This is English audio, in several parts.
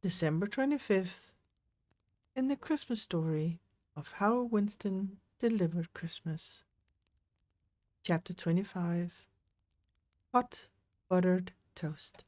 December 25th, in the Christmas story of how Winston delivered Christmas. Chapter 25. Hot Buttered Toast.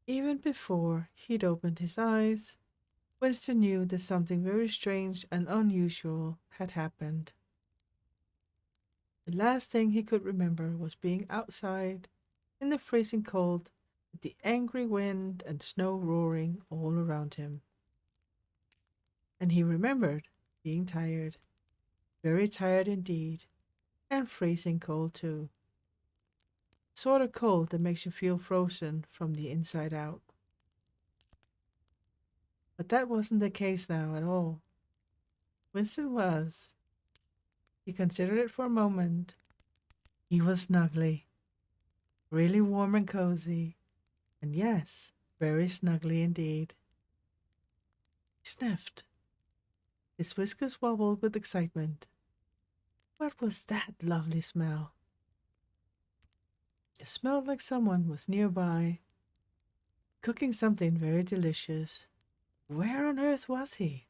Even before he'd opened his eyes, Winston knew that something very strange and unusual had happened. The last thing he could remember was being outside in the freezing cold with the angry wind and snow roaring all around him. And he remembered being tired, very tired indeed, and freezing cold too. Sort of cold that makes you feel frozen from the inside out. But that wasn't the case now at all. Winston was. He considered it for a moment. He was snuggly, really warm and cozy, and yes, very snuggly indeed. He sniffed. His whiskers wobbled with excitement. What was that lovely smell? It smelled like someone was nearby, cooking something very delicious. Where on earth was he?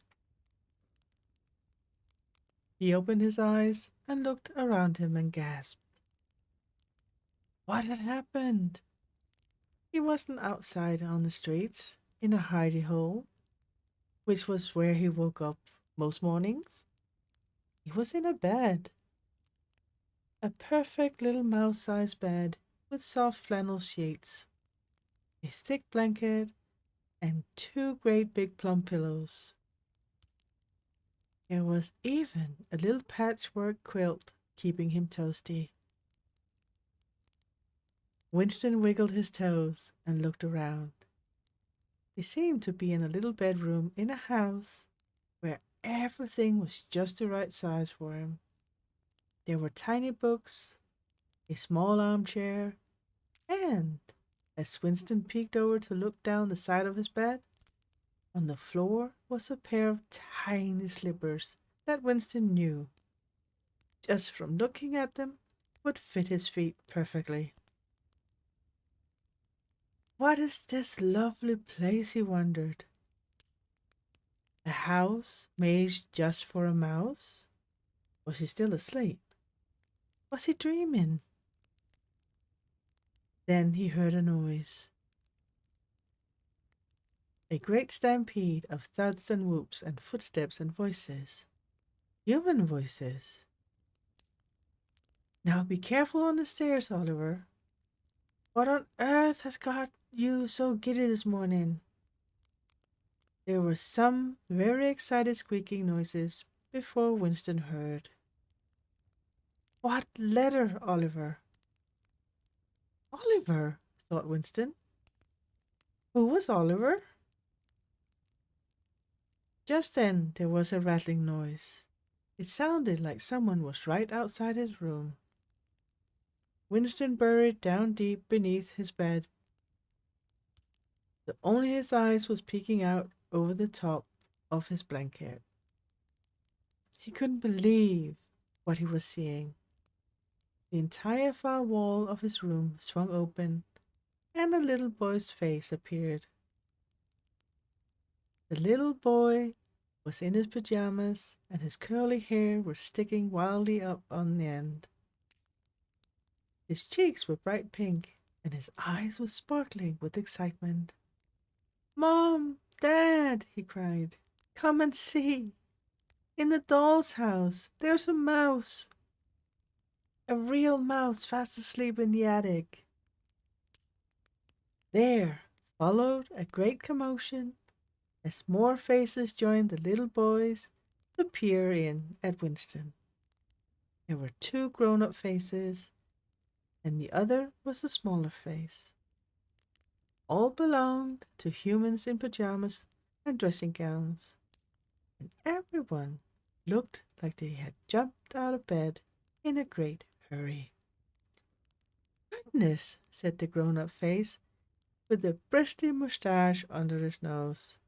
He opened his eyes and looked around him and gasped. What had happened? He wasn't outside on the streets in a hidey hole, which was where he woke up most mornings. He was in a bed, a perfect little mouse-sized bed with soft flannel sheets, a thick blanket, and two great big plum pillows. There was even a little patchwork quilt keeping him toasty. Winston wiggled his toes and looked around. He seemed to be in a little bedroom in a house where everything was just the right size for him. There were tiny books, a small armchair, and, as Winston peeked over to look down the side of his bed, on the floor was a pair of tiny slippers that Winston knew, just from looking at them, would fit his feet perfectly. What is this lovely place, he wondered. A house made just for a mouse? Was he still asleep? Was he dreaming? Then he heard a noise. A great stampede of thuds and whoops and footsteps and voices. Human voices. Now be careful on the stairs, Oliver. What on earth has got you so giddy this morning? There were some very excited squeaking noises before Winston heard. What letter, Oliver? Oliver, thought Winston. Who was Oliver? Just then there was a rattling noise. It sounded like someone was right outside his room. Winston burrowed down deep beneath his bed. Only his eyes was peeking out over the top of his blanket. He couldn't believe what he was seeing. The entire far wall of his room swung open, and a little boy's face appeared. The little boy was in his pajamas, and his curly hair was sticking wildly up on end. His cheeks were bright pink, and his eyes were sparkling with excitement. Mom! Dad! He cried. Come and see! In the doll's house, there's a mouse! A real mouse fast asleep in the attic. There followed a great commotion as more faces joined the little boys to peer in at Winston. There were two grown-up faces, and the other was a smaller face. All belonged to humans in pajamas and dressing gowns, and everyone looked like they had jumped out of bed in a great hurry. Goodness, said the grown-up face, with a bristly moustache under his nose.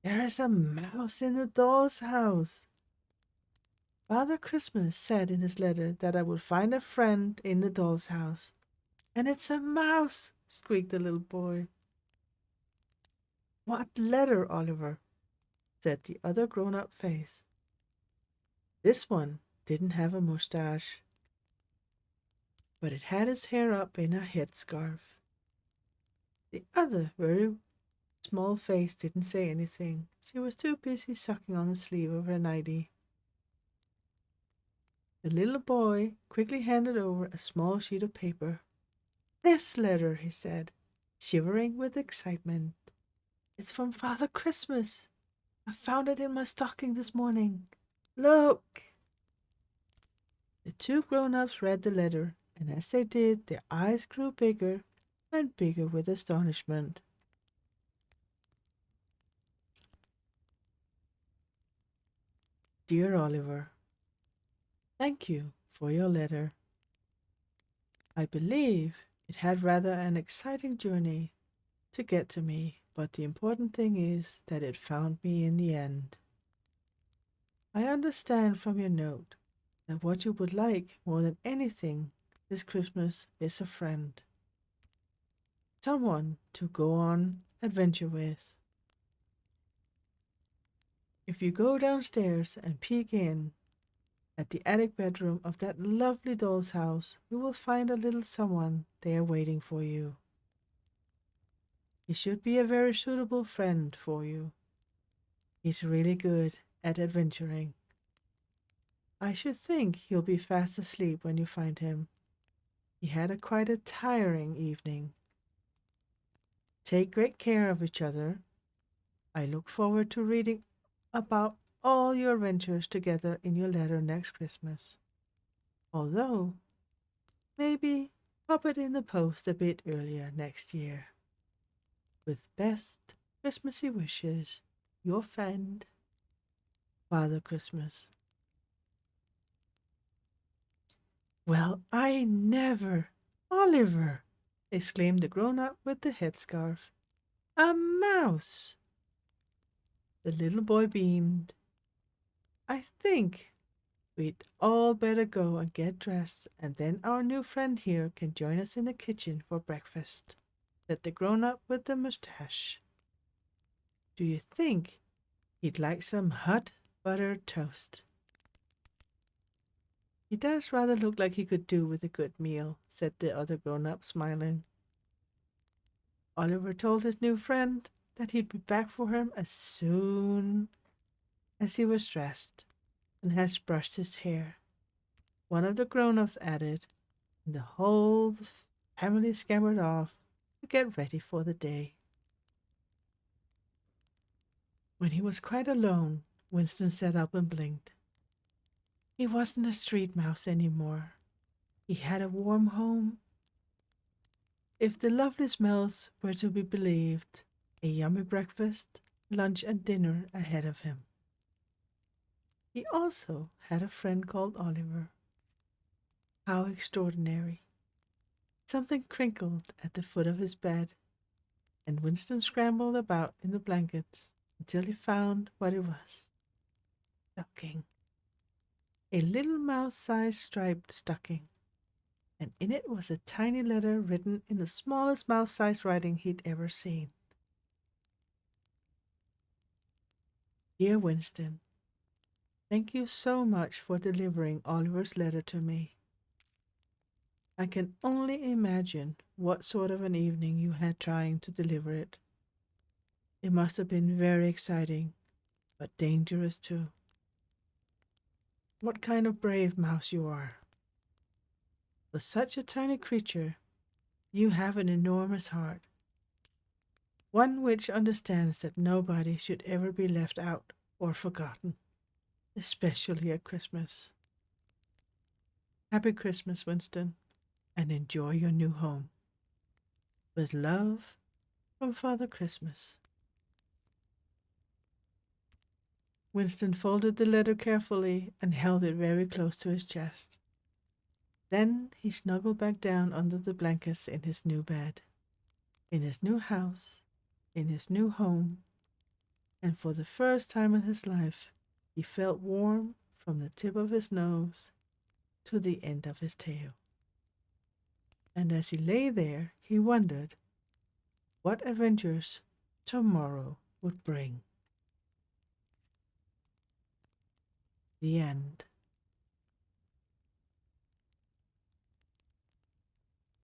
There is a mouse in the doll's house. Father Christmas said in his letter that I would find a friend in the doll's house. And it's a mouse, squeaked the little boy. What letter, Oliver? Said the other grown up face. This one didn't have a mustache, but it had its hair up in a headscarf. The other very small face didn't say anything. She was too busy sucking on the sleeve of her nightie. The little boy quickly handed over a small sheet of paper. This letter, he said, shivering with excitement. It's from Father Christmas. I found it in my stocking this morning. Look! The two grown-ups read the letter, and as they did, their eyes grew bigger and bigger with astonishment. Dear Oliver, thank you for your letter. I believe it had rather an exciting journey to get to me, but the important thing is that it found me in the end. I understand from your note that what you would like more than anything this Christmas is a friend. Someone to go on adventure with. If you go downstairs and peek in at the attic bedroom of that lovely doll's house, you will find a little someone there waiting for you. He should be a very suitable friend for you. He's really good at adventuring. I should think he'll be fast asleep when you find him. He had quite a tiring evening. Take great care of each other. I look forward to reading about all your adventures together in your letter next Christmas. Although, maybe pop it in the post a bit earlier next year. With best Christmassy wishes, your friend, Father Christmas. Well, I never, Oliver, exclaimed the grown-up with the headscarf. A mouse! The little boy beamed. I think we'd all better go and get dressed, and then our new friend here can join us in the kitchen for breakfast, said the grown-up with the mustache. Do you think he'd like some hot buttered toast? He does rather look like he could do with a good meal, said the other grown-up, smiling. Oliver told his new friend that he'd be back for him as soon as he was dressed and has brushed his hair. One of the grown-ups added, and the whole family scampered off to get ready for the day. When he was quite alone, Winston sat up and blinked. He wasn't a street mouse anymore. He had a warm home. If the lovely smells were to be believed, a yummy breakfast, lunch, and dinner ahead of him. He also had a friend called Oliver. How extraordinary. Something crinkled at the foot of his bed, and Winston scrambled about in the blankets until he found what it was. Stocking. A little mouse-sized striped stocking, and in it was a tiny letter written in the smallest mouse-sized writing he'd ever seen. Dear Winston, thank you so much for delivering Oliver's letter to me. I can only imagine what sort of an evening you had trying to deliver it. It must have been very exciting, but dangerous too. What kind of brave mouse you are. For such a tiny creature, you have an enormous heart. One which understands that nobody should ever be left out or forgotten, especially at Christmas. Happy Christmas, Winston, and enjoy your new home. With love from Father Christmas. Winston folded the letter carefully and held it very close to his chest. Then he snuggled back down under the blankets in his new bed, in his new house, in his new home, and for the first time in his life he felt warm from the tip of his nose to the end of his tail. And as he lay there, he wondered what adventures tomorrow would bring. The end.